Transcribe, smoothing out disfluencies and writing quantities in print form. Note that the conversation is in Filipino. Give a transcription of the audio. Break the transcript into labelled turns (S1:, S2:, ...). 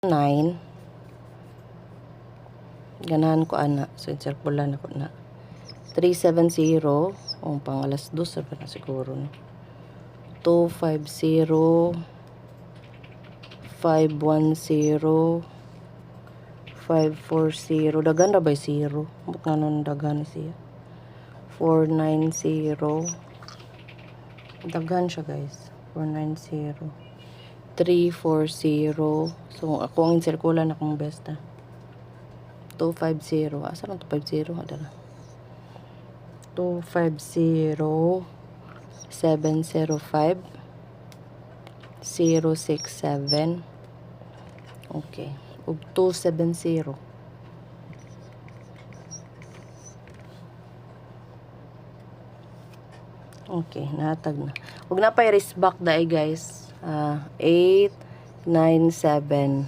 S1: 9. Ganahan ko ana. So, insirkulan ako na. 370. Pang alas 2. Sabi na siguro. 250. 510. 540. Dagan na ba 0? Ba't nga nun dagan siya? 490. Dagan siya guys. 490. 340. So, ako ang insirkulan akong besta. 250. Asa lang 250? Adala. 250. 705. 067. Okay. Ug 270. Okay, natag na. Huwag na pa i-risk back dahil guys. 897.